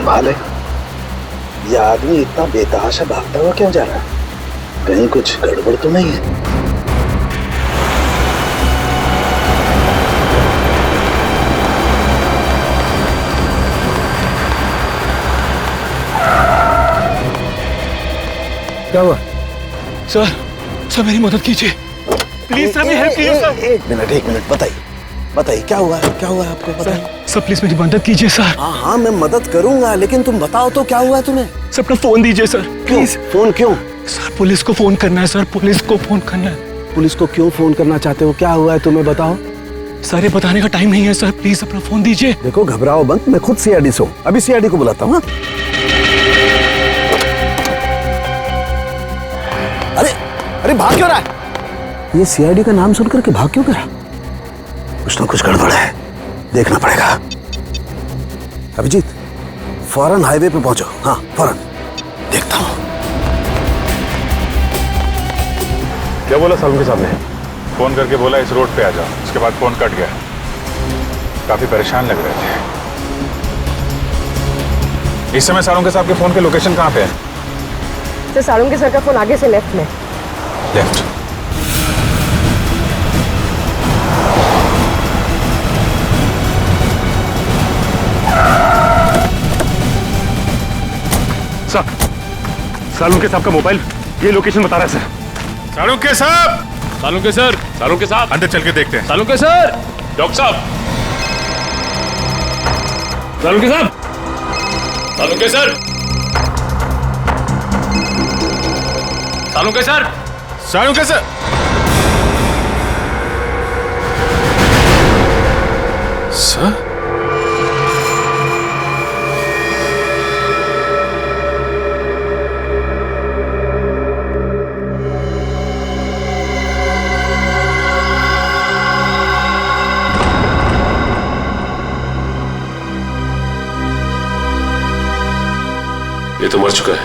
कमाल है, ये आदमी इतना बेतहाशा भागता हुआ क्यों जा रहा है? कहीं कुछ गड़बड़ तो नहीं है? क्या हुआ? सर मेरी मदद कीजिए प्लीज सर, मेरी हेल्प कीजिए सर। एक मिनट बताइए क्या हुआ है आपको? बताइए सर प्लीज मेरी मदद कीजिए सर। हाँ मैं मदद करूंगा, लेकिन तुम बताओ तो क्या हुआ है तुम्हें? सर अपना फोन दीजिए सर प्लीज। फोन क्यों? सर पुलिस को फोन करना है सर, पुलिस को फोन करना है। पुलिस को क्यों फोन करना चाहते हो? क्या हुआ है तुम्हें बताओ। सर ये बताने का टाइम नहीं है सर, प्लीज अपना फोन दीजिए। देखो घबराओ मत, मैं खुद सीआईडी से हूँ, अभी सीआईडी को बुलाता हूँ। अरे भाग क्यों रहा है? ये सीआईडी का नाम सुनकर के भाग क्यों रहा? कुछ ना कुछ गड़बड़ है, देखना पड़ेगा। अभिजीत फौरन हाईवे पे पहुंचो। हाँ फौरन, देखता हूं। क्या बोला सालुंके साहब ने? फोन करके बोला इस रोड पे आ जाओ, उसके बाद फोन कट गया। काफी परेशान लग रहे थे। इस समय सालुंके साहब के फोन के लोकेशन कहाँ पे है? सर सालुंके सर का फोन आगे से लेफ्ट में। लेफ्ट। सर सालुंके साहब का मोबाइल ये लोकेशन बता रहा है सर। सालुंके साहब! सालुंके साहब अंदर चल के देखते हैं। सालुंके सर! डॉक्टर साहब! सालुंके साहब! Salunke sir! Salunke sir! Salunke sir! Sir? ये तो मर चुका है।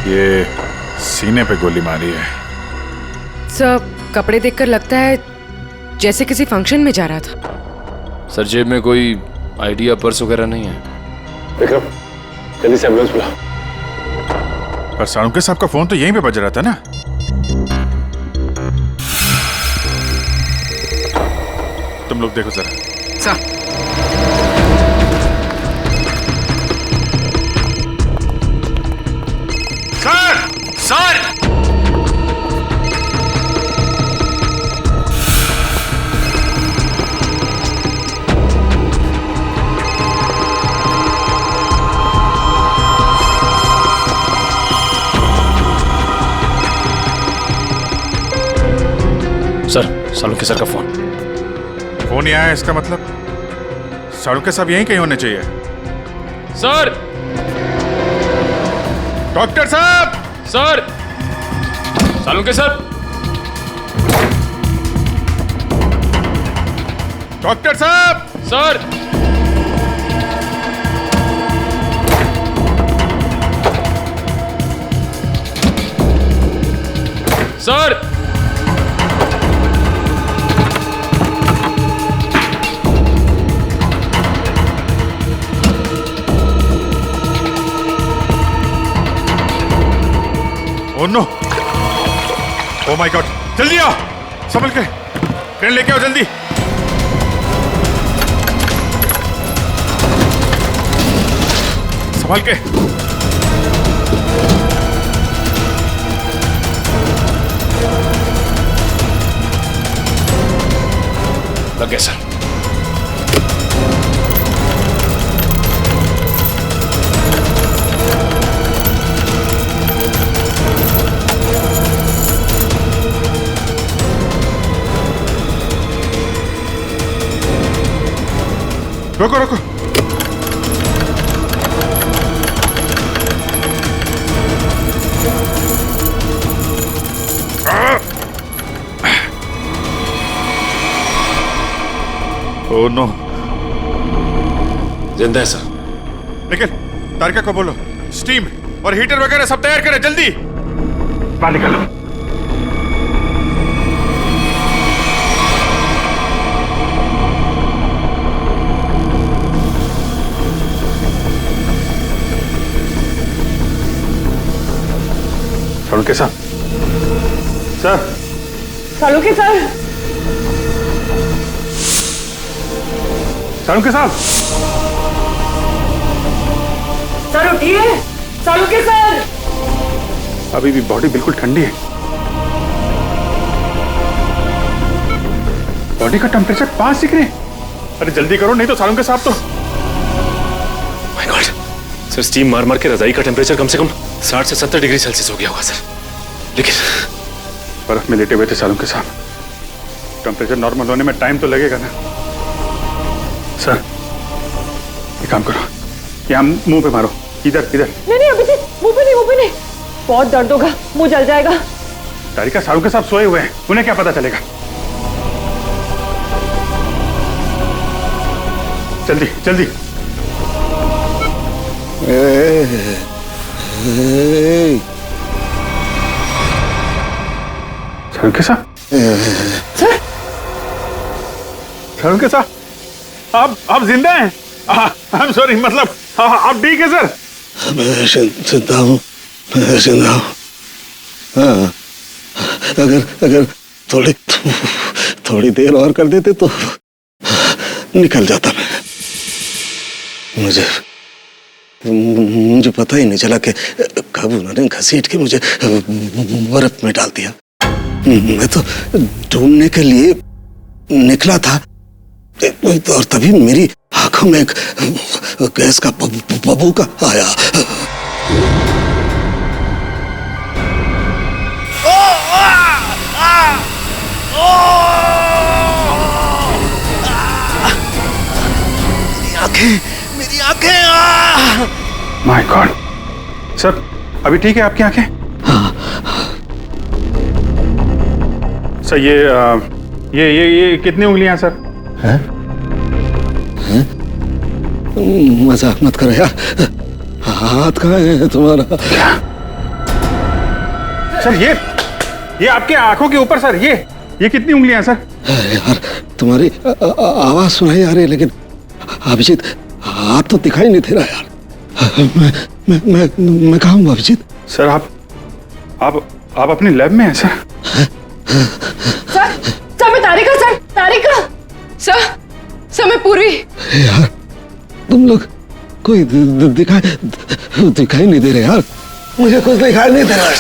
ये सीने पे गोली मारी है। सर कपड़े देखकर लगता है जैसे किसी फंक्शन में जा रहा था। सर जेब में कोई आईडी या पर्स वगैरह नहीं है। विक्रम जल्दी से एम्बुलेंस बुला। पर सालुंके साहब का फोन तो यहीं पे बज रहा था ना? तुम लोग देखो जरा। Sir sir! Sir Salunke sir का फोन फोन ही आया, इसका मतलब सालुंके साहब यहीं कहीं होने चाहिए। सर! डॉक्टर साहब! सर! सालुंके सर! डॉक्टर साहब! Sir! Sir! Oh no! Oh my God! जल्दी आओ, संभल के ट्रेन लेके आओ जल्दी। संभल के। लग गया सर। रोको रोको। Oh no! जिंदा है सर। निखिल, तारिका को बोलो स्टीम और हीटर वगैरह सब तैयार करें जल्दी। बाहर निकालो। सालुंके साहब, सर, सालुंके सर, सालुंके साहब, सर उठिए, सालुंके सर। अभी भी बॉडी बिल्कुल ठंडी है। बॉडी का टेम्परेचर 5 डिग्री। अरे जल्दी करो, नहीं तो सालुंके साहब तो। माय गॉड सर, स्टीम मार मार के रजाई का टेम्परेचर कम से कम 60 से 70 डिग्री सेल्सियस हो गया होगा सर। लेकिन बर्फ में लेटे हुए थे सालुंके साहब, टेम्परेचर नॉर्मल होने में टाइम तो लगेगा ना। सर एक काम करो, यहाँ मुंह पे मारो, इधर इधर। नहीं अभिजीत, मुंह पे नहीं, बहुत दर्द होगा, मुंह जल जाएगा। तारिका, सालुंके साहब सोए हुए हैं, उन्हें क्या पता चलेगा। जल्दी जल्दी। सालुंके साहब, सालुंके साहब, आप जिंदा हैं? आई एम सॉरी, मतलब आप ठीक है सर? मैं जिंदा हूँ, मैं जिंदा हूँ। हाँ, अगर थोड़ी देर और कर देते तो निकल जाता मैं। मुझे पता ही नहीं चला कि कब उन्होंने घसीट के मुझे बर्फ में डाल दिया। मैं तो ढूंढने के लिए निकला था और तभी मेरी आंखों में एक गैस का बबूका आया। मेरी आंखें। माय गॉड सर, अभी ठीक है आपकी आंखें? सर ये कितनी उंगलियां सर? हैं? मजाक मत करो यार, हाथ कहाँ है तुम्हारा? सर ये आपके आंखों के ऊपर सर, ये कितनी उंगलियां सर? यार तुम्हारी आवाज सुनाई आ रही है, लेकिन अभिजीत हाथ तो दिखाई नहीं दे रहा यार। मैं कहाँ हूँ अभिजीत? सर आप अपनी लैब में हैं सर? सर मैं तारिका सर मैं पूर्वी। यार तुम लोग कोई दिखाई नहीं दे रहे यार, मुझे कुछ दिखाई नहीं दे रहा है।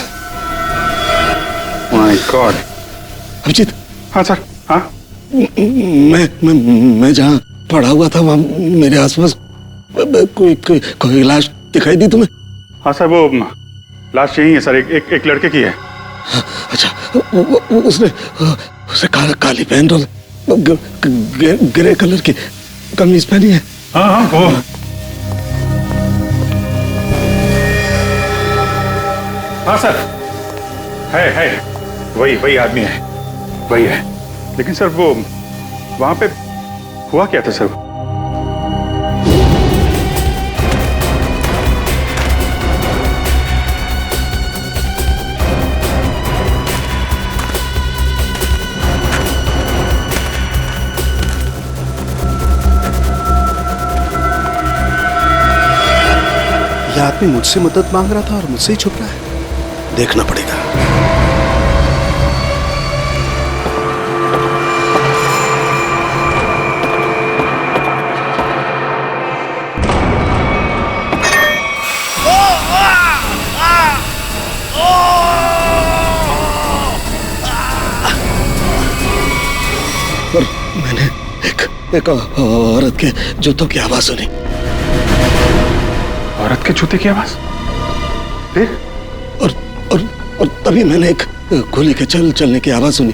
My god. अभिजीत। हाँ सर, हाँ। मैं जहाँ पड़ा हुआ था वहाँ मेरे आसपास कोई लाश दिखाई दी तुम्हें? हाँ सर, वो लाश यही है सर, एक लड़के की है। अच्छा, उसने काली पैंट और ग्रे कलर की कमीज पहनी है। हाँ वो। हाँ सर, है वही आदमी है, वही है। लेकिन सर वो वहां पे हुआ क्या था सर? यह आदमी मुझसे मदद मांग रहा था और मुझसे ही छुप रहा है, देखना पड़ेगा। और मैंने एक औरत के जूतों की आवाज सुनी। औरत के जूते की आवाज? फिर? और तभी मैंने एक गोली के चलने की आवाज सुनी,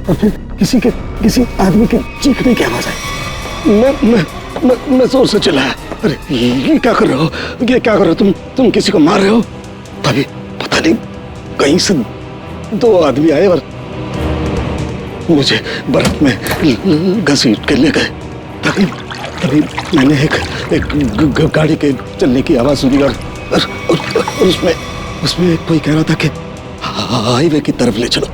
और फिर किसी आदमी के चीखने की आवाज आई। मैं जोर से चिल्लाया, अरे ये क्या कर रहे हो, ये क्या कर रहे हो तुम किसी को मार रहे हो? तभी पता नहीं कहीं से दो आदमी आए और मुझे बर्फ में घसीट के ले गए। तभी मैंने एक गाड़ी के चलने की आवाज सुनी और उसमें कोई कह रहा था कि हाईवे की तरफ ले चलो।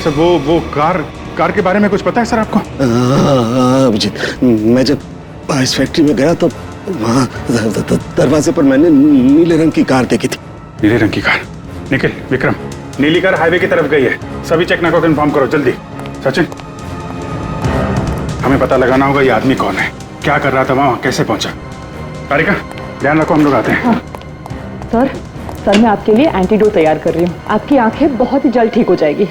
सर वो कार के बारे में कुछ पता है सर आपको? अभिजीत, मैं जब इस फैक्ट्री में गया तो वहाँ दरवाजे पर मैंने नीले रंग की कार देखी थी। नीले रंग की कार? निखिल, विक्रम, नीली कार हाईवे की तरफ गई है। सभी चेकना को इन्फॉर्म करो जल्दी। सचिन, हमें पता लगाना होगा ये आदमी कौन है, क्या कर रहा था वहां, कैसे पहुंचा। कारिका, ध्यान रखो, हम लोग आते हैं। हाँ। सर मैं आपके लिए एंटीडोट तैयार कर रही हूँ। आपकी आंखें बहुत ही जल्द ठीक हो जाएगी।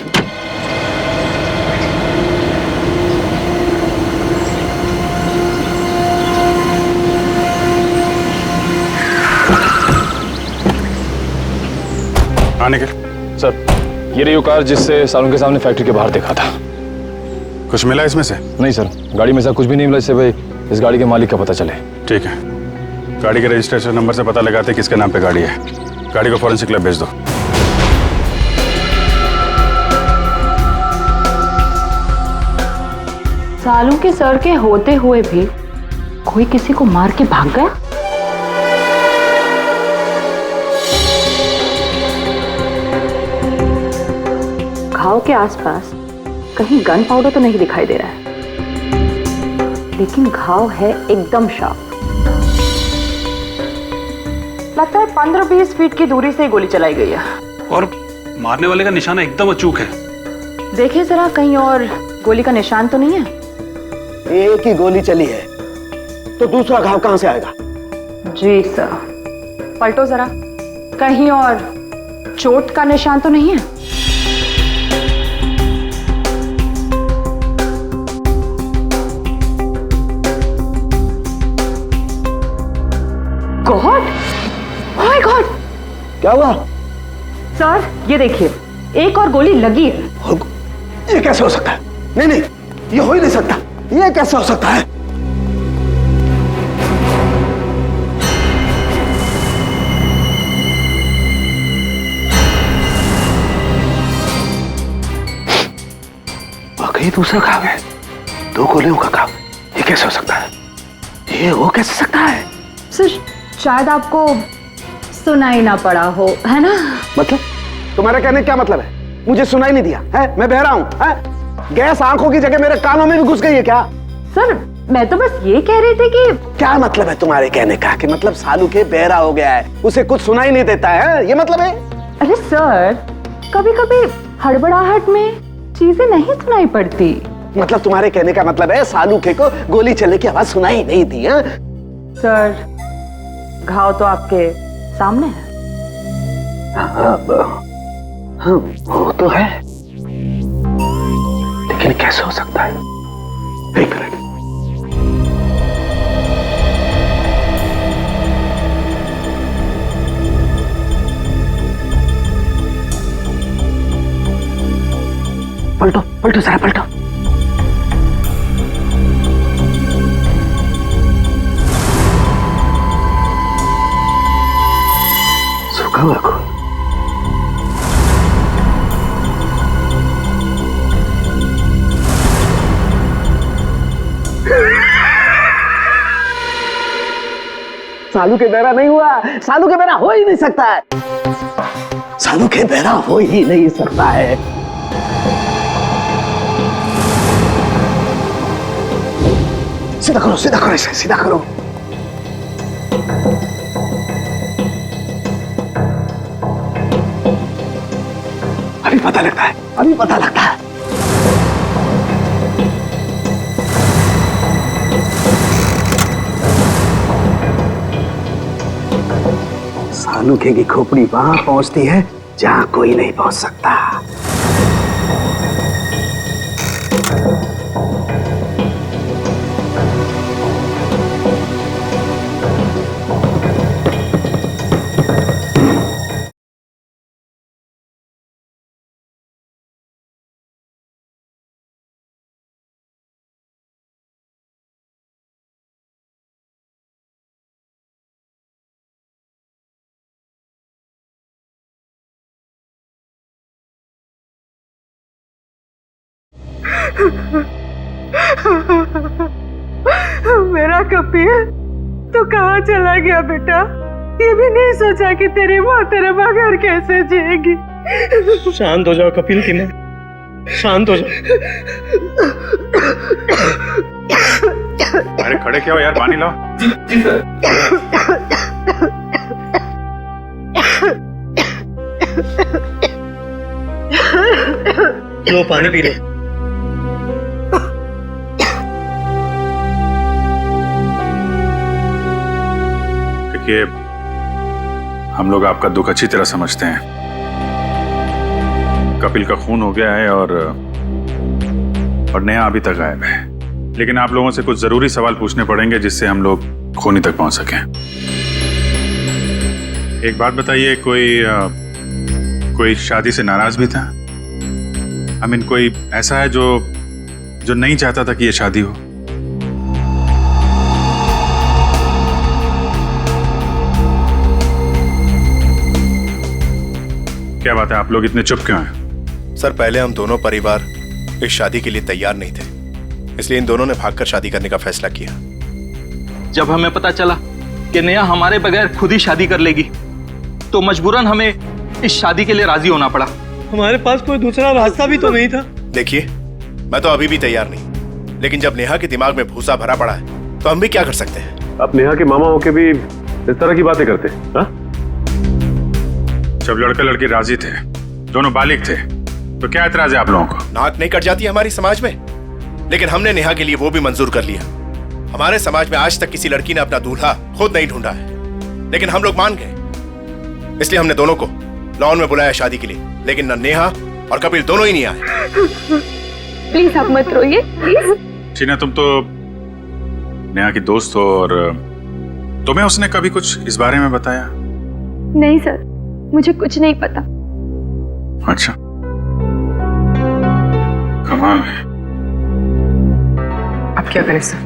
हाँ निखिल। सर, ये रही वो कार जिससे सालों के सामने फैक्ट्री के बाहर देखा था। कुछ मिला इसमें से? नहीं सर, गाड़ी में से कुछ भी नहीं मिला, इससे भाई इस गाड़ी के मालिक का पता चले। ठीक है, गाड़ी के रजिस्ट्रेशन नंबर से पता लगाते किसके नाम पे गाड़ी है। गाड़ी को फॉरेंसिक लैब भेज दो। सालों के सर के होते हुए भी कोई किसी को मार के भाग गया। घाव के आसपास कहीं गन पाउडर तो नहीं दिखाई दे रहा है, लेकिन घाव है एकदम शार्प। लगता है 15-20 फीट की दूरी से गोली चलाई गई है। और मारने वाले का निशाना एकदम अचूक है। देखिए जरा, कहीं और गोली का निशान तो नहीं है? एक ही गोली चली है तो दूसरा घाव कहां से आएगा? जी सर। पलटो जरा, कहीं और चोट का निशान तो नहीं है? गॉड, ओह माय गॉड, क्या हुआ? सर ये देखिए, एक और गोली लगी है। ये कैसे हो सकता है? नहीं, ये हो ही नहीं सकता। ये कैसे हो सकता है? वाकई दूसरा घाव है, 2 गोलियों का घाव। ये कैसे हो सकता है? ये हो कैसे सकता है? सर शायद आपको सुनाई ना पड़ा हो, है ना? मतलब तुम्हारा कहने क्या मतलब है? मुझे सुनाई नहीं दिया है? मैं बहरा हूं है? गैस आंखों की जगह मेरे कानों में भी घुस गई है क्या? सर मैं तो बस ये कह रही थी कि क्या मतलब है तुम्हारे कहने का? कि मतलब सालू के बहरा हो गया है, उसे कुछ सुनाई नहीं देता है, ये मतलब है? अरे सर, कभी कभी हड़बड़ाहट में चीजें नहीं सुनाई पड़ती। मतलब तुम्हारे कहने का मतलब है सालू के को गोली चलने की आवाज सुनाई नहीं दी है? सर घाव तो आपके सामने है। हाँ, वो तो है, लेकिन कैसे हो सकता है? एक मिनट। पलटो जरा, पलटो। सूखा हुआ खून। सालू के बहरा नहीं हुआ। सालू के बहरा हो ही नहीं सकता है। सालू के बहरा हो ही नहीं सकता है। सीधा करो, सीधा करो, इसे सीधा करो। अभी पता लगता है, अभी पता लगता है। सालूके की खोपड़ी वहां पहुंचती है जहां कोई नहीं पहुंच सकता। मेरा कपिल, तू कहाँ चला गया बेटा? ये भी नहीं सोचा कि तेरी माँ तेरे बगैर कैसे जिएगी? शांत हो जाओ कपिल की माँ, शांत हो जाओ। अरे खड़े क्या हो यार, पानी लाओ। जी सर। लो पानी पी लो। देखिए, हम लोग आपका दुख अच्छी तरह समझते हैं। कपिल का खून हो गया है और नेहा अभी तक गायब है, लेकिन आप लोगों से कुछ जरूरी सवाल पूछने पड़ेंगे जिससे हम लोग खूनी तक पहुंच सकें। एक बात बताइए, कोई शादी से नाराज भी था? आई मीन, कोई ऐसा है जो नहीं चाहता था कि ये शादी हो? क्या बात है, आप लोग इतने चुप क्यों हैं? सर, पहले हम दोनों परिवार इस शादी के लिए तैयार नहीं थे, इसलिए इन दोनों ने भागकर शादी करने का फैसला किया। जब हमें पता चला कि नेहा हमारे बगैर खुद ही शादी कर लेगी, तो मजबूरन हमें इस शादी के लिए राजी होना पड़ा। हमारे पास कोई दूसरा रास्ता भी तो नहीं था। देखिए, मैं तो अभी भी तैयार नहीं, लेकिन जब नेहा के दिमाग में भूसा भरा पड़ा है तो हम भी क्या कर सकते हैं? आप नेहा के मामा होके भी इस तरह की बातें करते हैं? हाँ? जब लड़का लड़की राजी थे, दोनों बालिग थे, तो क्या एतराज है आप लोगों को? नाक नहीं कट जाती हमारी समाज में? लेकिन हमने नेहा के लिए वो भी मंजूर कर लिया। हमारे समाज में आज तक किसी लड़की ने अपना दूल्हा खुद नहीं ढूंढा है, लेकिन हम लोग मान गए, इसलिए हमने दोनों को लॉन में बुलाया शादी के लिए। लेकिन न नेहा और कपिल दोनों ही नहीं आए। प्लीज आप मत रोइए, प्लीज। टीना, तुम तो नेहा की दोस्त हो, और तुम्हें उसने कभी कुछ इस बारे में बताया? नहीं सर, मुझे कुछ नहीं पता। अच्छा, कमाल है। अब क्या करें सर?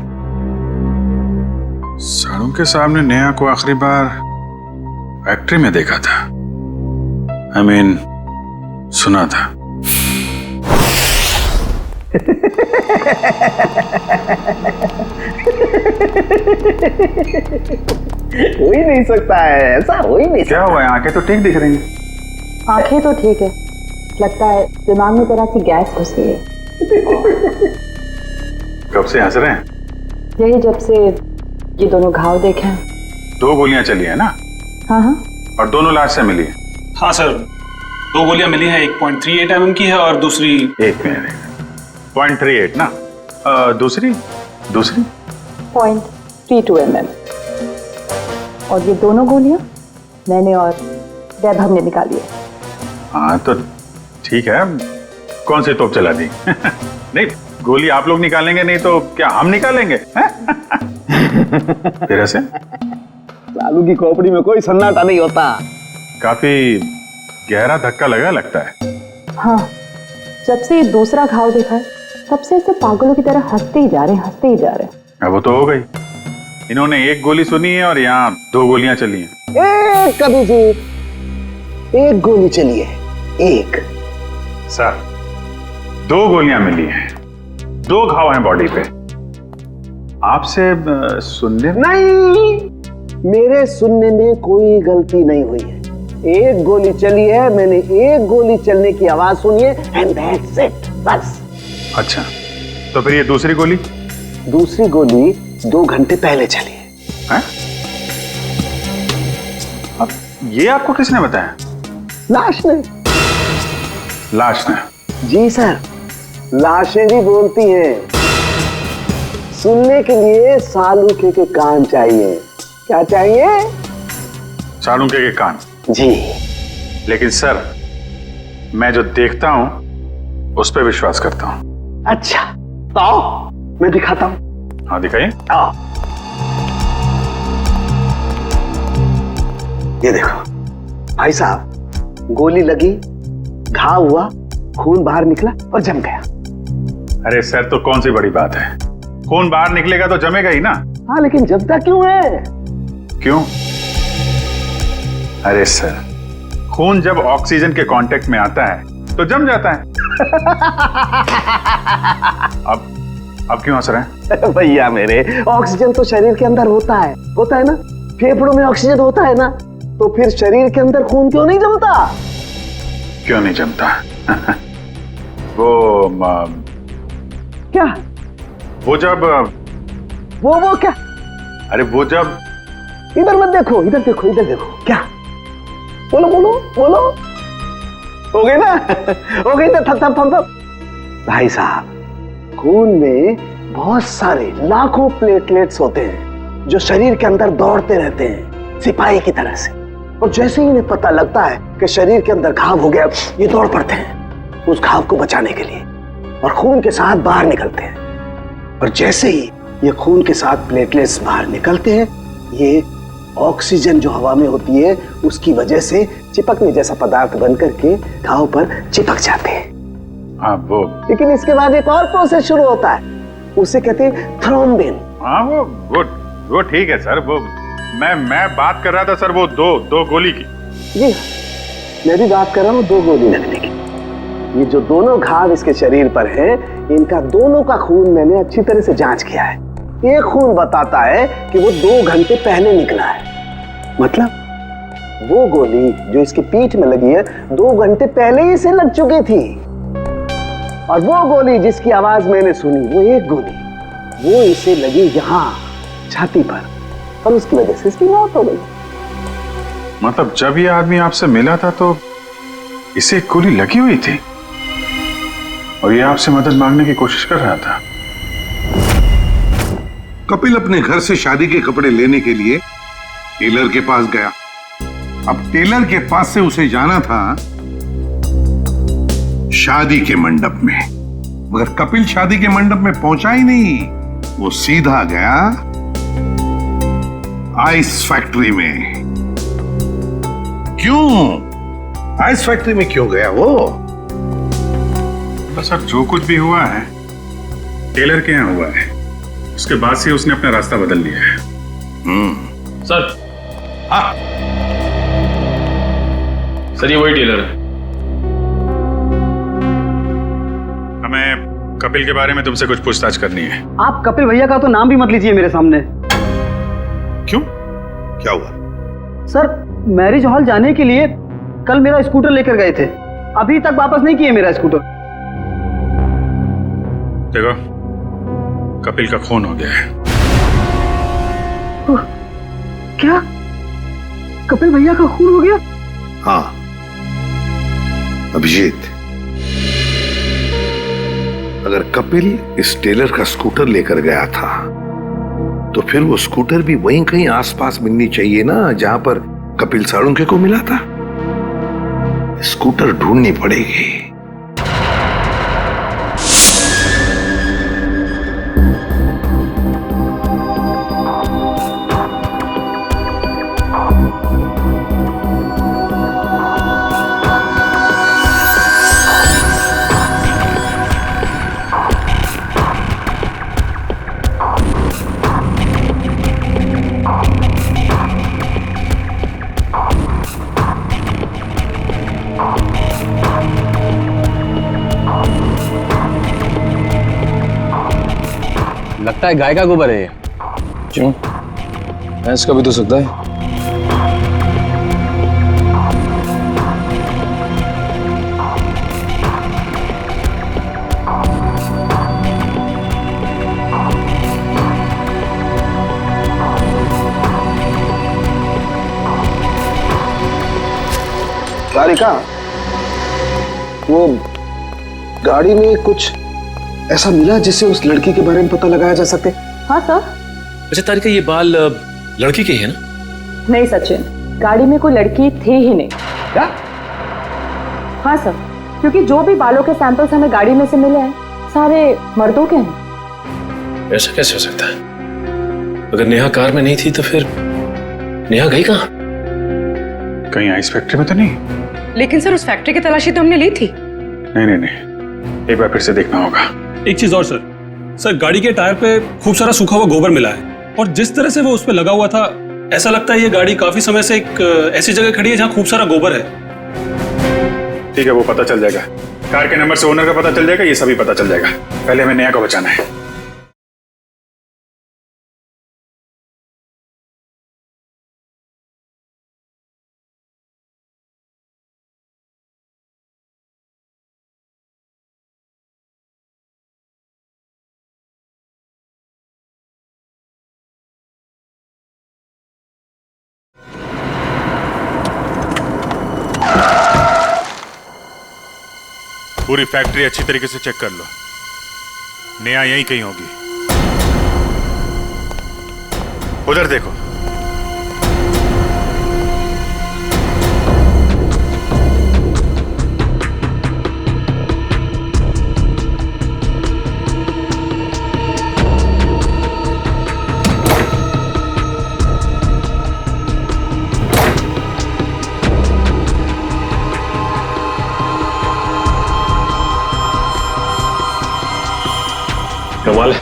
साड़ू के सामने नेहा को आखिरी बार फैक्ट्री में देखा था। आई मीन, सुना था। हो ही नहीं सकता है, ऐसा हो ही नहीं। क्या हुआ है? आंखें तो ठीक दिख रही हैं। आंखें तो ठीक है, लगता है दिमाग में जरा सी गैस घुस गई है। कब से हंस रहे हैं? यही जब से ये दोनों घाव देखे हैं। 2 गोलियां चली है ना? हाँ हाँ। और दोनों लाश से मिली है? हाँ सर, 2 गोलियां मिली हैं, 1.38 mm की है और दूसरी 1.38 ना? दूसरी 0.32 mm। और ये दोनों गोलियां मैंने और वैभव ने निकाली है। हाँ तो ठीक है, कौन सी तोप चला दी? नहीं, गोली आप लोग निकालेंगे नहीं तो क्या हम निकालेंगे? फिर ऐसे लालू की खोपड़ी में कोई सन्नाटा नहीं होता। काफी गहरा धक्का लगा लगता है। हाँ, जब से ये दूसरा घाव देखा है तब से ऐसे पागलों की तरह हंसते ही जा रहे हैं, हंसते ही जा रहे हैं। अब वो तो हो गई, इन्होंने 1 गोली सुनी है और यहाँ 2 गोलियां चली हैं। एक कभी जी, 1 गोली चली है, 1। सर, 2 गोलियां मिली हैं, 2 घाव हैं बॉडी पे। आपसे सुनने नहीं, मेरे सुनने में कोई गलती नहीं हुई है। 1 गोली चली है, मैंने 1 गोली चलने की आवाज सुनी है, एंड दैट्स इट, बस। अच्छा, तो फिर ये दूसरी गोली? दूसरी गोली 2 घंटे पहले चली है। अब ये आपको किसने बताया? लाश ने। लाश ने? जी सर, लाशें भी बोलती हैं। सुनने के लिए सालूके के कान चाहिए। क्या चाहिए? सालूके के कान? जी। लेकिन सर, मैं जो देखता हूं उस पर विश्वास करता हूं। अच्छा, तो आओ मैं दिखाता हूं। हाँ दिखाइए। आओ, ये देखो भाई साहब, गोली लगी, घाव हुआ, खून बाहर निकला और जम गया। अरे सर, तो कौन सी बड़ी बात है, खून बाहर निकलेगा तो जमेगा ही ना। हाँ, लेकिन जमता क्यों है? क्यों? अरे सर, खून जब ऑक्सीजन के कांटेक्ट में आता है तो जम जाता है। अब क्यों हंस रहे हैं? भैया मेरे, ऑक्सीजन तो शरीर के अंदर होता है ना? फेफड़ों में ऑक्सीजन होता है ना, तो फिर शरीर के अंदर खून क्यों नहीं जमता? क्यों नहीं जमता? वो क्या? वो जब वो क्या? अरे वो जब इधर मत देखो, इधर देखो, इधर देखो। क्या? बोलो बोलो बोलो। हो गई ना? हो गई ना? थप थप थप थप। भाई साहब, खून में बहुत सारे लाखों प्लेटलेट्स होते हैं जो शरीर के अंदर दौड़ते रहते हैं सिपाही की तरह से। और जैसे ही इन्हें पता लगता है कि शरीर के अंदर घाव हो गया, ये दौड़ पड़ते हैं उस घाव को बचाने के लिए और खून के साथ बाहर निकलते हैं। और जैसे ही ये खून के साथ प्लेटलेट्स बाहर निकलते हैं, ये ऑक्सीजन जो हवा में होती है उसकी वजह से चिपकने जैसा पदार्थ बन करके घाव पर चिपक जाते हैं। हाँ वो, लेकिन इसके बाद एक और प्रोसेस शुरू होता है, उसे कहते हैं थ्रोम्बिन। हाँ वो ठीक है सर। वो मैं बात कर रहा था सर, वो दो गोली की। जी मैं भी बात कर रहा हूँ 2 गोली लगने की। ये जो दोनों घाव इसके शरीर पर है, इनका दोनों का खून मैंने अच्छी तरह से जांच किया है। एक खून बताता है कि वो 2 घंटे पहले निकला है। मतलब वो गोली जो इसकी पीठ में लगी है 2 घंटे पहले ही इसे लग चुकी थी। और वो गोली जिसकी आवाज मैंने सुनी, वो एक गोली, वो इसे लगी यहाँ छाती पर और उसकी वजह से इसकी मौत हो गई। मतलब जब ये आदमी आपसे मिला था तो इसे एक गोली लगी हुई थी और ये आपसे मदद मांगने की कोशिश कर रहा था। कपिल अपने घर से शादी के कपड़े लेने के लिए टेलर के पास गया। अब टेलर के पास से उसे जाना था शादी के मंडप में, मगर कपिल शादी के मंडप में पहुंचा ही नहीं। वो सीधा गया आइस फैक्ट्री में। क्यों आइस फैक्ट्री में क्यों गया वो? तो सर जो कुछ भी हुआ है टेलर के यहाँ हुआ है, उसके बाद से उसने अपना रास्ता बदल लिया है। सर। हाँ सर ये वही टेलर है। हमें कपिल के बारे में तुमसे कुछ पूछताछ करनी है। आप कपिल भैया का तो नाम भी मत लीजिए मेरे सामने। क्यों, क्या हुआ? सर मैरिज हॉल जाने के लिए कल मेरा स्कूटर लेकर गए थे, अभी तक वापस नहीं किए मेरा स्कूटर। देखो कपिल का खून हो गया है। क्या कपिल भैया का खून हो गया? हाँ अभिजीत, अगर कपिल इस टेलर का स्कूटर लेकर गया था तो फिर वो स्कूटर भी वहीं कहीं आसपास मिलनी चाहिए ना जहां पर कपिल साळुंखे को मिला था। स्कूटर ढूंढनी पड़ेगी। लगता है गाय का गोबर है ये। क्यों? भैंस का भी तो सकता है। तारिका, वो गाड़ी में कुछ ऐसा मिला जिससे उस लड़की के बारे में पता लगाया जा सके? हाँ सर। अच्छा तारिका, ये बाल लड़की के ही है ना? नहीं सचिन, गाड़ी में कोई लड़की थी ही नहीं। क्या? हाँ सर, क्योंकि जो भी बालों के सैंपल्स हमें गाड़ी में से मिले हैं सारे मर्दों के हैं। ऐसा कैसे हो सकता है? अगर नेहा कार में नहीं थी तो फिर नेहा गई कहाँ? कहीं आइस फैक्ट्री में तो नहीं? लेकिन सर उस फैक्ट्री की तलाशी तो हमने ली थी। नहीं, एक बार फिर से देखना होगा। एक चीज और सर गाड़ी के टायर पे खूब सारा सूखा हुआ गोबर मिला है और जिस तरह से वो उस पे लगा हुआ था ऐसा लगता है ये गाड़ी काफी समय से एक ऐसी जगह खड़ी है जहां खूब सारा गोबर है। ठीक है, वो पता चल जाएगा। कार के नंबर से ओनर का पता चल जाएगा, ये सभी पता चल जाएगा। पहले हमें नेहा को बचाना है। पूरी फैक्ट्री अच्छी तरीके से चेक कर लो, नेहा यहीं कहीं होगी। उधर देखो। कमाल है,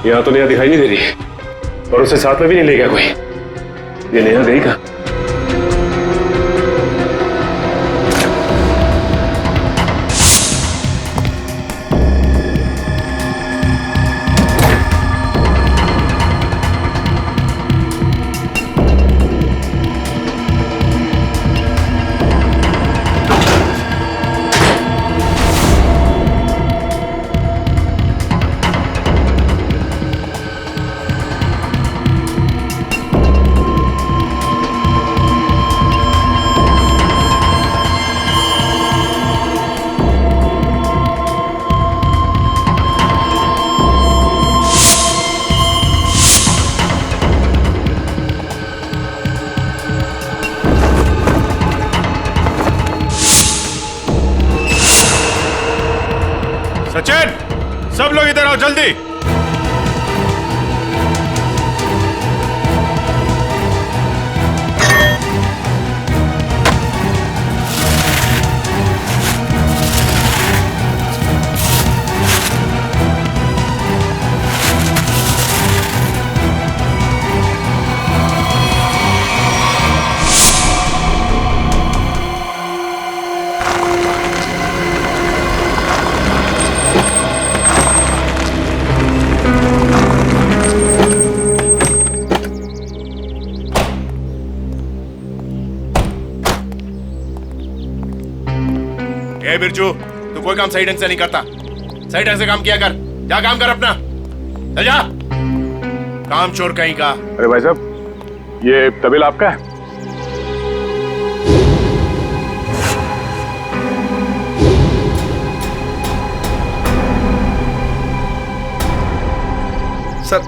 यहाँ तो नेहा दिखाई नहीं दे रही और उसे साथ में भी नहीं ले गया कोई। ये नेहा गई कहाँ? सचिन, सब लोग इधर आओ जल्दी। ए बिरजू, तू कोई काम सही ढंग से नहीं करता। सही ढंग से काम किया कर। जा काम कर अपना। चल जा। काम चोर कहीं का। अरे भाई साहब, ये तबेला आपका है? सर,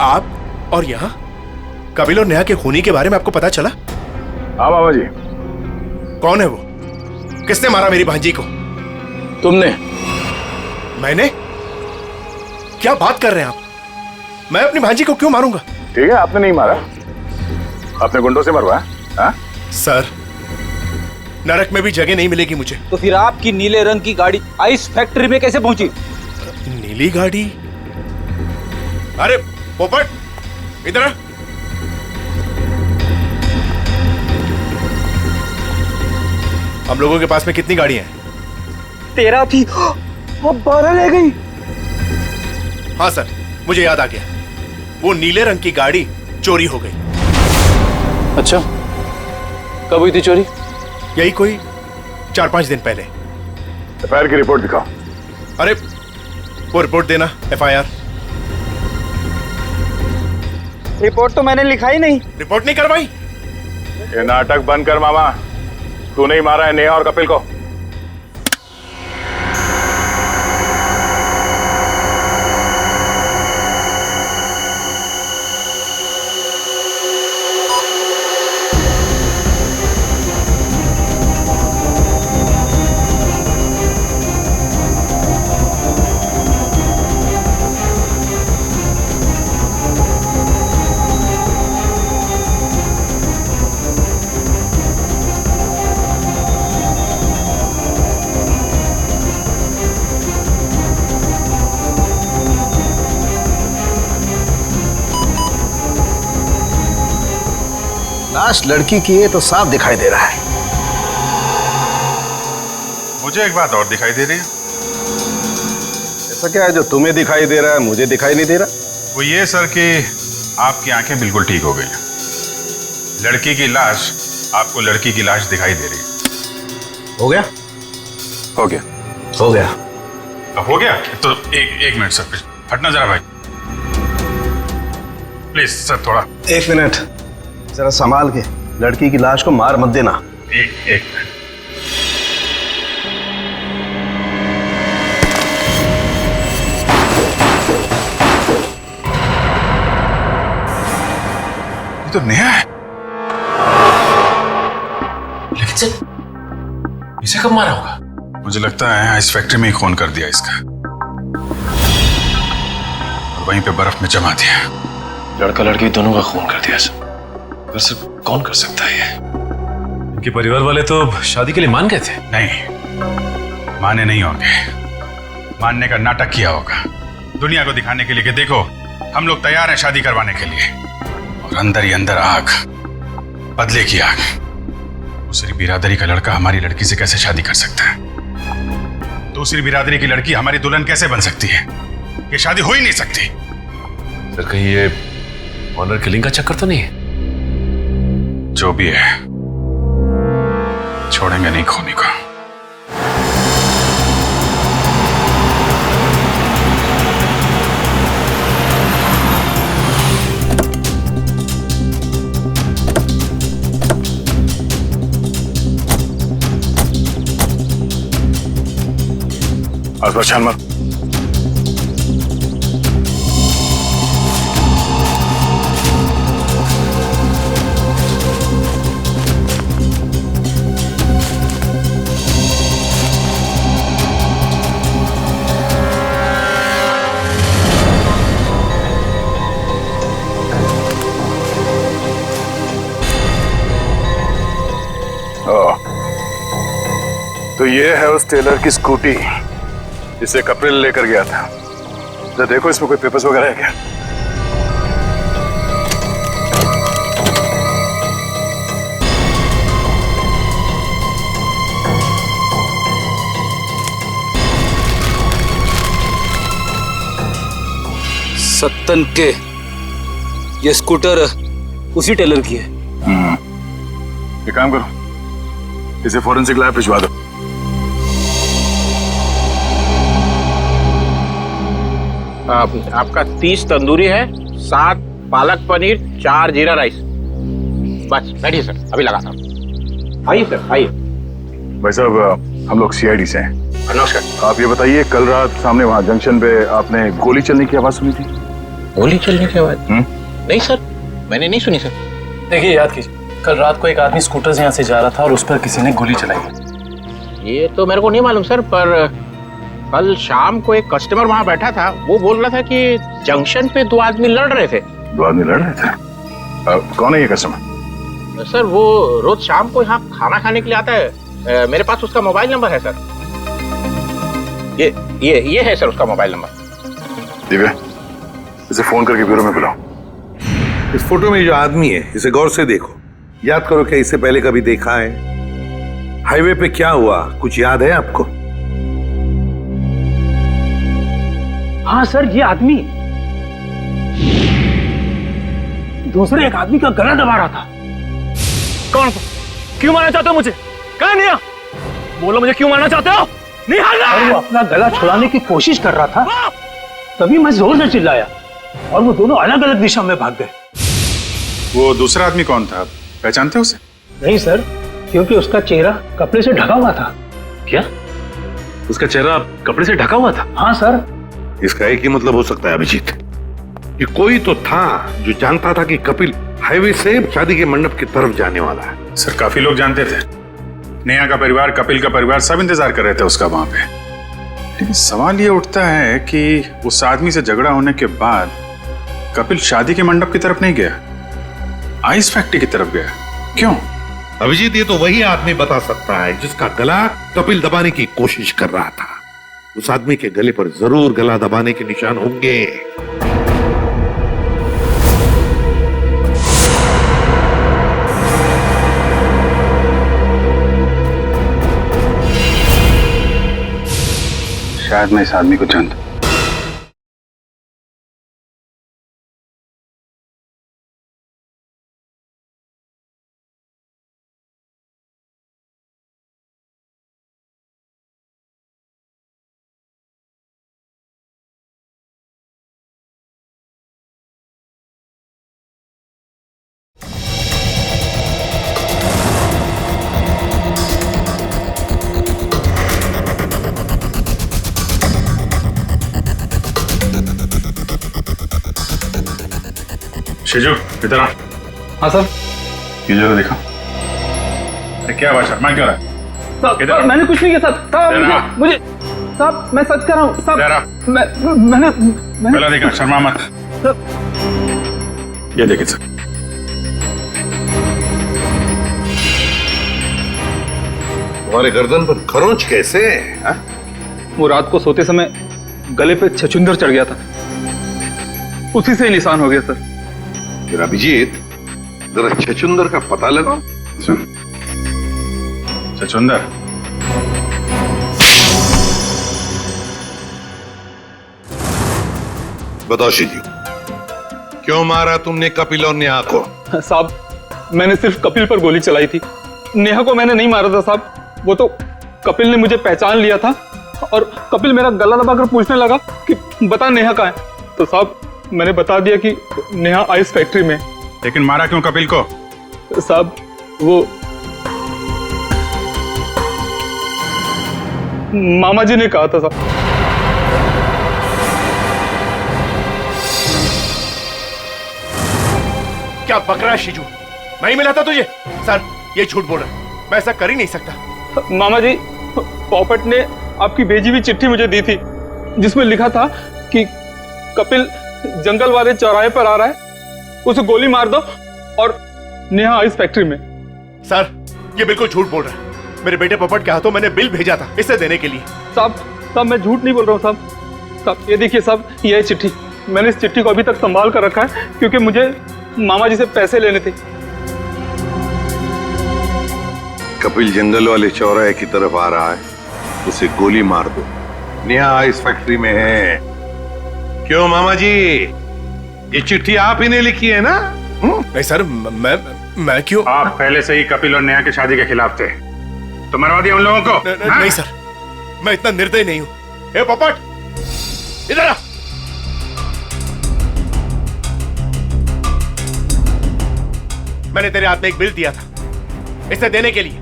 आप और यहाँ कपिल और नेहा के खूनी के बारे में आपको पता चला? हाँ बाबा जी। कौन है वो? किसने मारा मेरी भांजी को? तुमने। मैंने? क्या बात कर रहे हैं आप? मैं अपनी भांजी को क्यों मारूंगा? ठीक है, आपने नहीं मारा, अपने गुंडों से मरवाया। हाँ? सर, नरक में भी जगह नहीं मिलेगी मुझे। तो फिर आपकी नीले रंग की गाड़ी आइस फैक्ट्री में कैसे पहुंची? नीली गाड़ी? अरे पोपट, इधर आ। हम लोगों के पास में कितनी गाड़ियां हैं? 13 थी, अब 12 ले गई। हाँ सर, मुझे याद आ गया। वो नीले रंग की गाड़ी चोरी हो गई। अच्छा, कब हुई थी चोरी? यही कोई 4-5 दिन पहले। एफआईआर की रिपोर्ट दिखाओ। अरे वो रिपोर्ट देना। एफआईआर रिपोर्ट तो मैंने लिखा ही नहीं। रिपोर्ट नहीं करवाई? ये नाटक बंद कर मामा। तू नहीं मारा है नेहा और कपिल को? लाश लड़की की है तो साफ दिखाई दे रहा है। मुझे एक बात और दिखाई दे रही है। ऐसा क्या है जो तुम्हें दिखाई दे रहा है मुझे दिखाई नहीं दे रहा? वो ये सर कि आपकी आंखें बिल्कुल ठीक हो गई हैं। लड़की की लाश आपको लड़की की लाश दिखाई दे रही है। हो गया? हो गया। हो गया। अब हो गया तो एक मिनट सर, हटना जरा भाई, प्लीज सर, थोड़ा 1 मिनट जरा संभाल के। लड़की की लाश को मार मत देना। एक मिनट। ये तो नेहा है। लेकिन सर इसे कब मारा होगा? मुझे लगता है आइस फैक्ट्री में ही खून कर दिया इसका और वहीं पे बर्फ में जमा दिया। लड़का लड़की दोनों का खून कर दिया सर। वैसे कौन कर सकता है ये? इनके परिवार वाले तो शादी के लिए मान गए थे। नहीं, माने नहीं होंगे। मानने का नाटक किया होगा दुनिया को दिखाने के लिए कि देखो हम लोग तैयार हैं शादी करवाने के लिए। और अंदर ही अंदर आग, बदले की आग। दूसरी बिरादरी का लड़का हमारी लड़की से कैसे शादी कर सकता है? दूसरी बिरादरी की लड़की हमारी दुल्हन कैसे बन सकती है? ये शादी हो ही नहीं सकती। सर कहीं ये ऑनर किलिंग का चक्कर तो नहीं है? जो भी है छोड़ेंगे नहीं खूनी को। आसपास छान मार। तो ये है उस टेलर की स्कूटी जिसे कपिल लेकर गया था। जरा देखो इसमें कोई पेपर्स वगैरह है क्या? सत्तन के ये स्कूटर उसी टेलर की है। एक काम करो, इसे फॉरेंसिक लैब भिजवा दो। आपका 30 तंदूरी है, 7 पालक पनीर, 4 जीरा राइस। बस बैठिए सर, अभी लगाता हूँ। आइए सर, आइए। भाई साहब हम लोग सीआईडी से हैं। नमस्कार। आप ये बताइए, कल रात सामने वहाँ जंक्शन पे आपने गोली चलने की आवाज सुनी थी? गोली चलने की आवाज? नहीं सर, मैंने नहीं सुनी सर। देखिए याद कीजिए, कल रात को एक आदमी स्कूटर से यहाँ से जा रहा था और उस पर किसी ने गोली चलाई। ये तो मेरे को नहीं मालूम सर, पर कल शाम को एक कस्टमर वहाँ बैठा था, वो बोल रहा था कि जंक्शन पे 2 आदमी लड़ रहे थे। 2 आदमी लड़ रहे थे? कौन है ये कस्टमर? सर वो रोज शाम को यहाँ खाना खाने के लिए आता है। मेरे पास उसका मोबाइल नंबर है सर। ये है सर उसका मोबाइल नंबर। दिव्या, इसे फोन करके ब्यूरो में बुलाओ। इस फोटो में जो आदमी है इसे गौर से देखो। याद करो क्या इसे पहले कभी देखा है? हाईवे पे क्या हुआ कुछ याद है आपको? हाँ सर, ये आदमी दूसरे एक आदमी का गला दबा रहा था। कौन? क्यों मारना चाहते हो मुझे? कहाँ नहीं? बोलो मुझे क्यों मारना चाहते हो? नहीं वो अपना गला छुड़ाने की कोशिश कर रहा था, तभी मैं जोर से चिल्लाया और वो दोनों अलग अलग दिशा में भाग गए। वो दूसरा आदमी कौन था, पहचानते उसे? नहीं सर, क्योंकि उसका चेहरा कपड़े से ढका हुआ था। क्या? उसका चेहरा कपड़े से ढका हुआ था? हाँ सर। इसका एक ही मतलब हो सकता है अभिजीत, कि कोई तो था जो जानता था कि कपिल हाईवे से शादी के मंडप की तरफ जाने वाला है। सर काफी लोग जानते थे, नेहा का परिवार, कपिल का परिवार, सब इंतजार कर रहे थे उसका वहां पे। लेकिन सवाल ये उठता है कि उस आदमी से झगड़ा होने के बाद कपिल शादी के मंडप की तरफ नहीं गया, आइस फैक्ट्री की तरफ गया। क्यों? अभिजीत ये तो वही आदमी बता सकता है जिसका गला कपिल दबाने की कोशिश कर रहा था। उस आदमी के गले पर जरूर गला दबाने के निशान होंगे। शायद मैं इस आदमी को जानता हूं। शिजू इधर आ। हाँ सर। ये जरा देखो। अरे क्या बात शर्मा क्यों रहा है? साहब मैंने कुछ नहीं किया साहब। साहब मुझे साहब मैं सच कर रहा हूँ साहब। मैंने पहला देखा शर्मा मत। ये देखिए सर। तुम्हारे गर्दन पर खरोंच कैसे है? वो रात को सोते समय गले पे छछूंदर चढ़ गया था, उसी से निशान हो गया सर। फिर अभिजीत जरा छछूंदर का पता लगाओ। छछूंदर बताओ शिजू, क्यों मारा तुमने कपिल और नेहा को? साहब मैंने सिर्फ कपिल पर गोली चलाई थी, नेहा को मैंने नहीं मारा था साहब। वो तो कपिल ने मुझे पहचान लिया था और कपिल मेरा गला दबाकर पूछने लगा कि बता नेहा कहाँ है। तो साहब मैंने बता दिया कि नेहा आइस फैक्ट्री में। लेकिन मारा क्यों कपिल को? साहब वो मामा जी ने कहा था साहब। क्या बक रहा है शिजू? मैं ही मिला था तुझे? सर ये झूठ बोल रहा है, मैं ऐसा कर ही नहीं सकता। मामा जी पॉपट ने आपकी भेजी हुई चिट्ठी मुझे दी थी, जिसमें लिखा था कि कपिल जंगल वाले चौराहे पर आ रहा है, उसे गोली मार दो और नेहा आइस फैक्ट्री में। सर ये बिल्कुल झूठ बोल रहा है। मेरे बेटे पॉपट के हाथों मैंने बिल भेजा था इसे देने के लिए। साहब मैं झूठ नहीं बोल रहा हूँ साहब। साहब ये देखिए साहब, ये चिट्ठी, मैंने इस चिट्ठी को अभी तक संभाल कर रखा है क्योंकि मुझे मामा जी से पैसे लेने थे। कपिल जंगल वाले चौराहे की तरफ आ रहा है, उसे गोली मार दो। नेहा आइस फैक्ट्री में है। क्यों मामा जी, ये चिट्ठी आप ही ने लिखी है ना? नहीं सर, मैं क्यों? आप पहले से ही कपिल और नेहा की शादी के खिलाफ थे, तो मरवा दिया उन लोगों को। नहीं सर, मैं इतना निर्दयी नहीं हूं। ए पोपट इधर आ। मैंने तेरे हाथ में एक बिल दिया था इसे देने के लिए,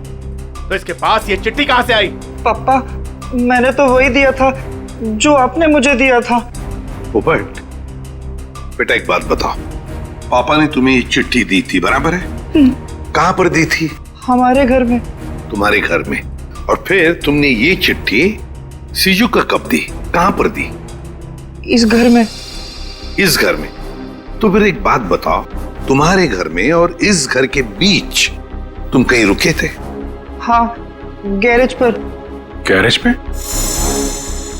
तो इसके पास ये चिट्ठी कहां से आई? पापा मैंने तो वही दिया था जो आपने मुझे दिया था। पोपट बेटा एक बात बताओ, पापा ने तुम्हें ये चिट्ठी दी थी बराबर है? कहां पर दी थी? हमारे घर में। तुम्हारे घर में? और फिर तुमने ये चिट्ठी सीजू का कब दी? कहां पर दी? इस घर में। इस घर में? तो फिर एक बात बताओ, तुम्हारे घर में और इस घर के बीच तुम कहीं रुके थे? हाँ गैरेज पर। गैरेज पे?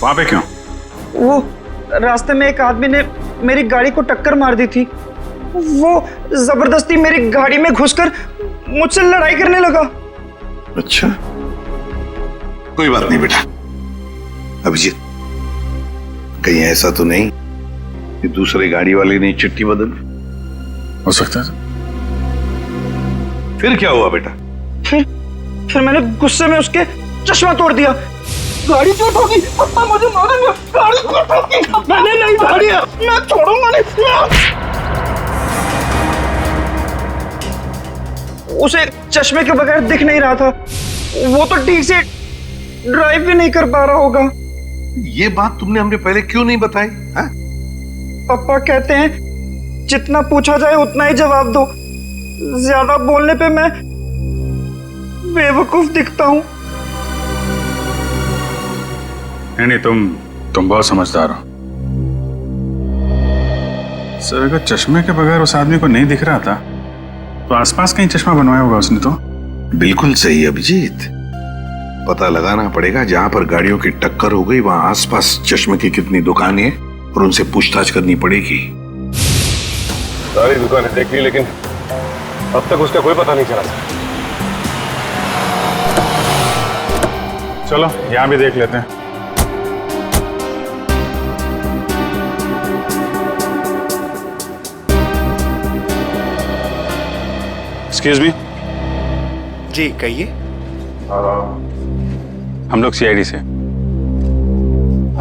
वहां पे क्यों? वो रास्ते में एक आदमी ने मेरी गाड़ी को टक्कर मार दी थी, वो जबरदस्ती मेरी गाड़ी में घुसकर मुझसे लड़ाई करने लगा। अच्छा कोई बात नहीं बेटा। अभिजीत कहीं ऐसा तो नहीं कि दूसरे गाड़ी वाले ने चिट्ठी बदल? हो सकता है। फिर क्या हुआ बेटा? फिर मैंने गुस्से में उसके चश्मा तोड़ दिया। गाड़ी क्यों ठोकी? पापा मुझे मारेंगे। गाड़ी क्यों ठोकी? मैंने नहीं गाड़ी, मैं छोड़ूंगा नहीं। उसे चश्मे के बगैर दिख नहीं रहा था, वो तो ठीक से ड्राइव भी नहीं कर पा रहा होगा। ये बात तुमने हमने पहले क्यों नहीं बताई? पापा कहते हैं जितना पूछा जाए उतना ही जवाब दो, ज्यादा बोलने पे मैं बेवकूफ दिखता हूं। नहीं तुम बहुत समझदार हो सर। अगर चश्मे के बगैर उस आदमी को नहीं दिख रहा था तो आसपास कहीं चश्मा बनवाया होगा उसने। तो बिल्कुल सही अभिजीत, पता लगाना पड़ेगा जहां पर गाड़ियों की टक्कर हो गई वहां आसपास चश्मे की कितनी दुकानें हैं और उनसे पूछताछ करनी पड़ेगी। सारी दुकानें देख ली लेकिन अब तक उसका कोई पता नहीं चला। चलो यहां भी देख लेते हैं। Excuse me. जी कहिए। हम लोग सीआईडी से,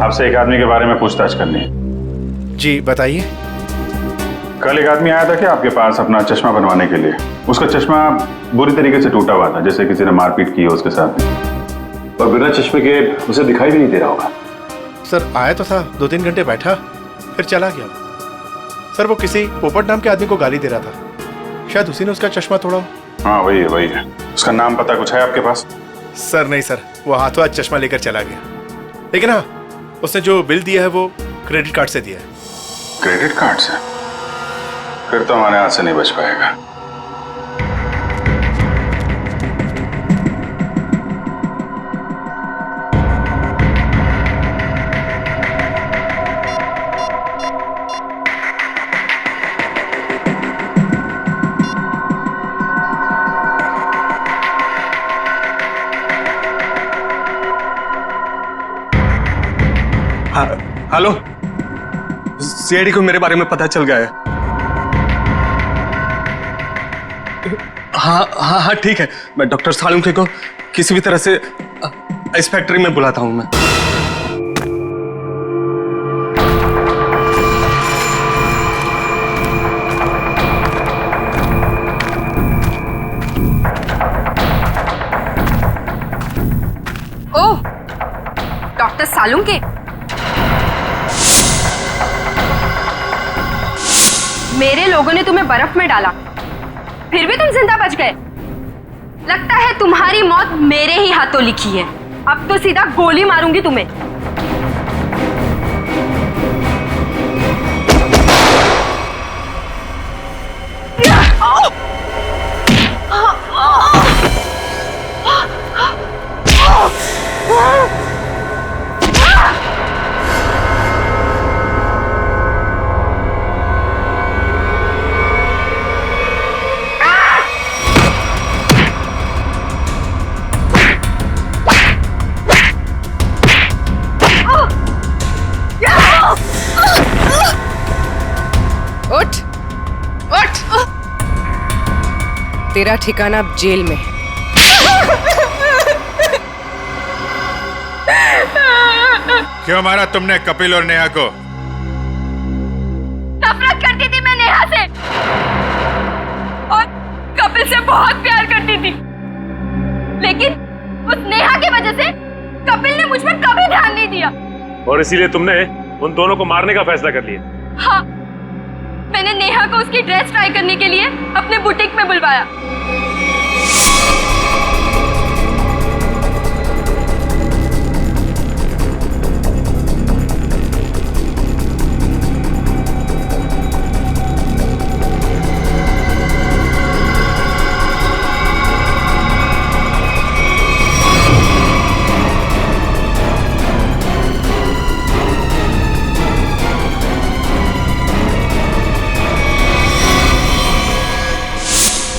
आपसे एक आदमी के बारे में पूछताछ करनी है। जी बताइए। कल एक आदमी आया था क्या आपके पास अपना चश्मा बनवाने के लिए? उसका चश्मा बुरी तरीके से टूटा हुआ था, जैसे किसी ने मारपीट की हो उसके साथ, और बिना चश्मे के उसे दिखाई भी नहीं दे रहा होगा। सर आया तो था, 2-3 घंटे बैठा फिर चला गया। सर वो किसी पोपट नाम के आदमी को गाली दे रहा था, शायद उसी ने उसका चश्मा तोड़ा हो। हाँ वही है। उसका नाम पता कुछ है आपके पास? सर नहीं सर, वो हाथों हाथ चश्मा लेकर चला गया। लेकिन हाँ, उसने जो बिल दिया है वो क्रेडिट कार्ड से दिया है। क्रेडिट कार्ड से? फिर तो हमारे हाथ से नहीं बच पाएगा। हेलो, सीआईडी को मेरे बारे में पता चल गया है। हाँ ठीक है, मैं डॉक्टर सालुंके को किसी भी तरह से इस फैक्ट्री में बुलाता हूं मैं। ओह, डॉक्टर सालुंके, मेरे लोगों ने तुम्हें बर्फ में डाला, फिर भी तुम जिंदा बच गए। लगता है तुम्हारी मौत मेरे ही हाथों लिखी है। अब तो सीधा गोली मारूंगी तुम्हें। उठ, उठ। तेरा ठिकाना अब जेल में है। क्यों मारा तुमने कपिल और नेहा को? नफरत करती थी मैं नेहा से और कपिल से बहुत प्यार करती थी, लेकिन उस नेहा की वजह से कपिल ने मुझ पर कभी ध्यान नहीं दिया। और इसीलिए तुमने उन दोनों को मारने का फैसला कर लिया? हाँ, मैंने नेहा को उसकी ड्रेस ट्राई करने के लिए अपने बुटीक में बुलवाया।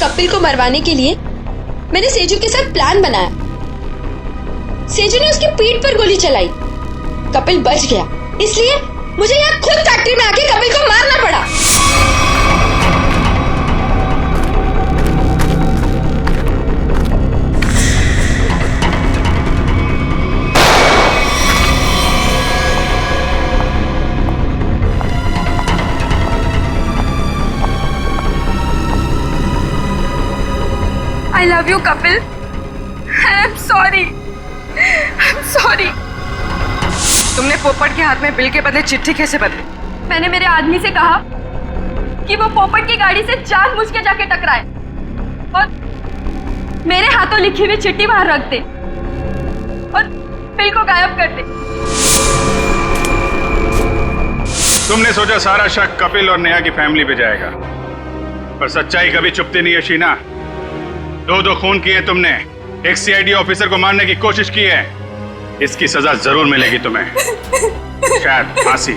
कपिल को मरवाने के लिए मैंने सेजू के साथ प्लान बनाया। सेजू ने उसकी पीठ पर गोली चलाई, कपिल बच गया, इसलिए मुझे यहाँ खुद फैक्ट्री में आके कपिल को मारना पड़ा। I love you, Kapil. I'm sorry. I'm sorry. तुमने पोपट के हाथ में बिल के बदले चिट्ठी कैसे बदली? मैंने मेरे आदमी से कहा कि वो पोपट की गाड़ी से जानबूझ के जाके टकराए और मेरे हाथों लिखी हुई चिट्ठी बाहर रख दे और बिल को गायब कर दे। तुमने सोचा सारा शक कपिल और नेहा की फैमिली पे जाएगा, पर सच्चाई कभी छुपती नहीं है शीना। दो खून किए तुमने, एक सीआईडी ऑफिसर को मारने की कोशिश की है। इसकी सजा जरूर मिलेगी तुम्हें, शायद फांसी।